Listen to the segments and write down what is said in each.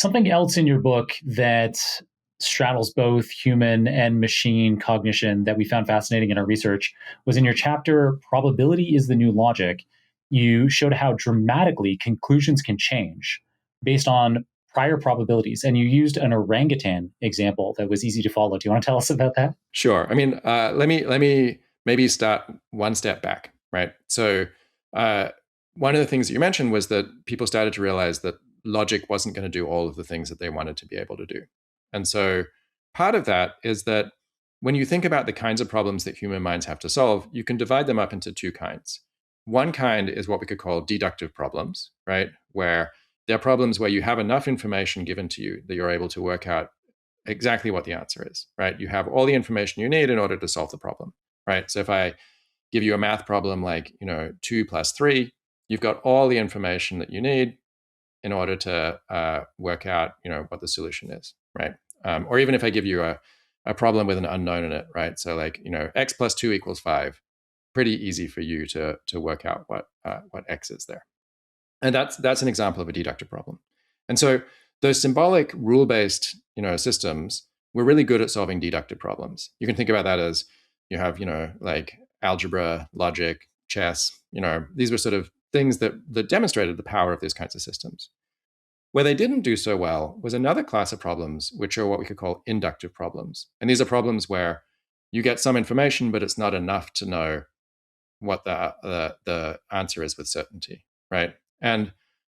Something else in your book that straddles both human and machine cognition that we found fascinating in our research was in your chapter, Probability is the New Logic. You showed how dramatically conclusions can change based on prior probabilities. And you used an orangutan example that was easy to follow. Do you want to tell us about that? Sure. I mean, let me maybe start one step back, right? So one of the things that you mentioned was that people started to realize that logic wasn't going to do all of the things that they wanted to be able to do. And so part of that is that when you think about the kinds of problems that human minds have to solve, you can divide them up into two kinds. One kind is what we could call deductive problems, right? Where there are problems where you have enough information given to you that you're able to work out exactly what the answer is, right? You have all the information you need in order to solve the problem, right? So if I give you a math problem like, 2 plus 3, you've got all the information that you need in order to work out, what the solution is, right? Or even if I give you a problem with an unknown in it, right? So like, x plus 2 equals 5, pretty easy for you to work out what x is there. And that's an example of a deductive problem. And so those symbolic rule-based, systems, we're really good at solving deductive problems. You can think about that as you have, like algebra, logic, chess, these were sort of things that demonstrated the power of these kinds of systems. Where they didn't do so well was another class of problems, which are what we could call inductive problems. And these are problems where you get some information, but it's not enough to know what the answer is with certainty, right? And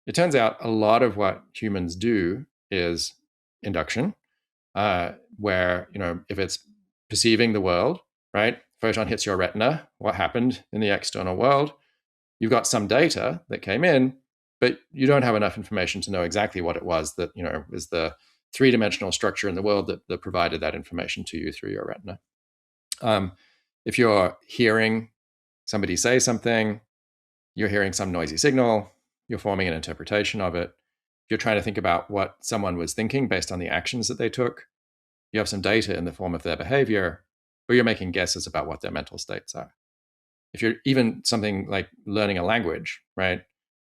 it turns out a lot of what humans do is induction, where, if it's perceiving the world, right? Photon hits your retina, what happened in the external world? You've got some data that came in, but you don't have enough information to know exactly what it was that, is the three-dimensional structure in the world that provided that information to you through your retina. If you're hearing somebody say something, you're hearing some noisy signal, you're forming an interpretation of it. You're trying to think about what someone was thinking based on the actions that they took. You have some data in the form of their behavior, or you're making guesses about what their mental states are. If you're even something like learning a language, right?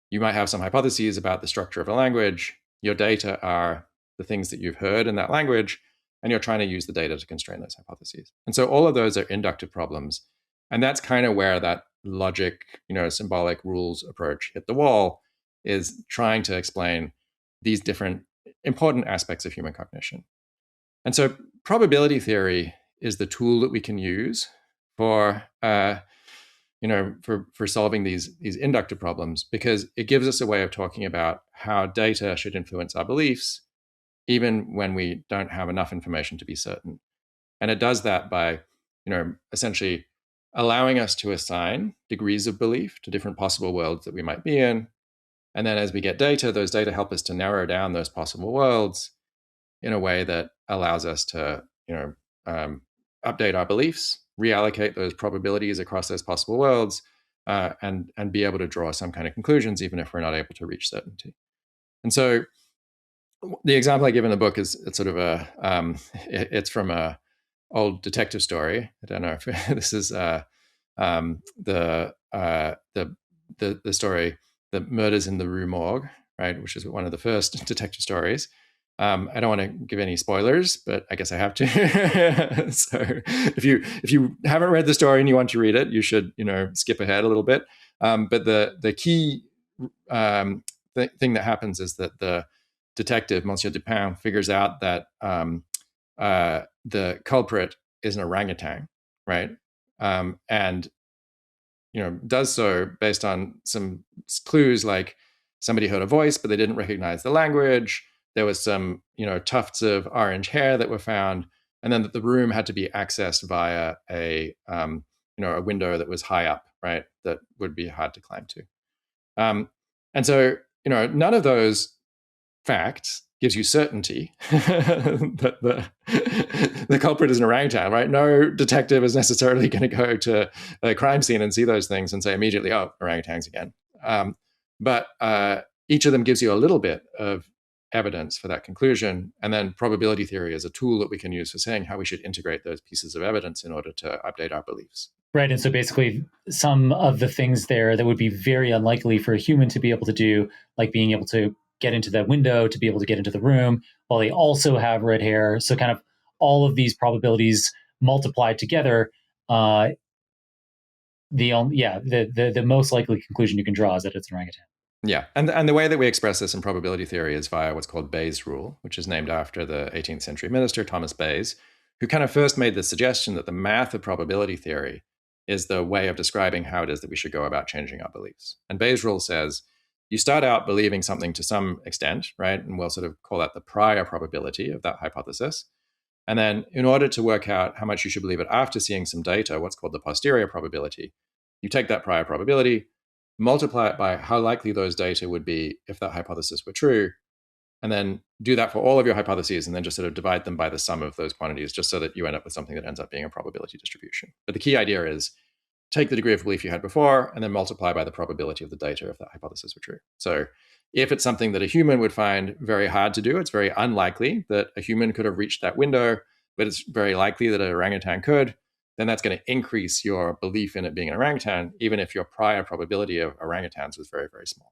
You might have some hypotheses about the structure of a language. Your data are the things that you've heard in that language, and you're trying to use the data to constrain those hypotheses. And so all of those are inductive problems. And that's kind of where that logic, symbolic rules approach hit the wall, is trying to explain these different important aspects of human cognition. And so probability theory is the tool that we can use for solving these inductive problems, because it gives us a way of talking about how data should influence our beliefs, even when we don't have enough information to be certain. And it does that by, essentially allowing us to assign degrees of belief to different possible worlds that we might be in. And then as we get data, those data help us to narrow down those possible worlds in a way that allows us to, update our beliefs, reallocate those probabilities across those possible worlds, and be able to draw some kind of conclusions, even if we're not able to reach certainty. And so the example I give in the book is it's sort of it's from a old detective story. I don't know if this is the story, The Murders in the Rue Morgue, right, which is one of the first detective stories. I don't want to give any spoilers, but I guess I have to. So if you haven't read the story and you want to read it, you should skip ahead a little bit. But the key thing that happens is that the detective, Monsieur Dupin, figures out that the culprit is an orangutan, right? And does so based on some clues, like somebody heard a voice, but they didn't recognize the language. There was some, tufts of orange hair that were found, and then that the room had to be accessed via a window that was high up, right? That would be hard to climb to. And so, none of those facts gives you certainty that the culprit is an orangutan, right? No detective is necessarily going to go to a crime scene and see those things and say immediately, oh, orangutans again. But each of them gives you a little bit of evidence for that conclusion. And then probability theory is a tool that we can use for saying how we should integrate those pieces of evidence in order to update our beliefs. Right. And so basically some of the things there that would be very unlikely for a human to be able to do, like being able to get into the window to be able to get into the room, while they also have red hair. So kind of all of these probabilities multiplied together, the most likely conclusion you can draw is that it's an orangutan. Yeah, and the way that we express this in probability theory is via what's called Bayes' rule, which is named after the 18th century minister Thomas Bayes, who kind of first made the suggestion that the math of probability theory is the way of describing how it is that we should go about changing our beliefs. And Bayes' rule says you start out believing something to some extent, right? And we'll sort of call that the prior probability of that hypothesis. And then in order to work out how much you should believe it after seeing some data, what's called the posterior probability, you take that prior probability, multiply it by how likely those data would be if that hypothesis were true, and then do that for all of your hypotheses, and then just sort of divide them by the sum of those quantities, just so that you end up with something that ends up being a probability distribution. But the key idea is take the degree of belief you had before, and then multiply by the probability of the data if that hypothesis were true. So if it's something that a human would find very hard to do, it's very unlikely that a human could have reached that window, but it's very likely that an orangutan could, then that's going to increase your belief in it being an orangutan, even if your prior probability of orangutans was very, very small.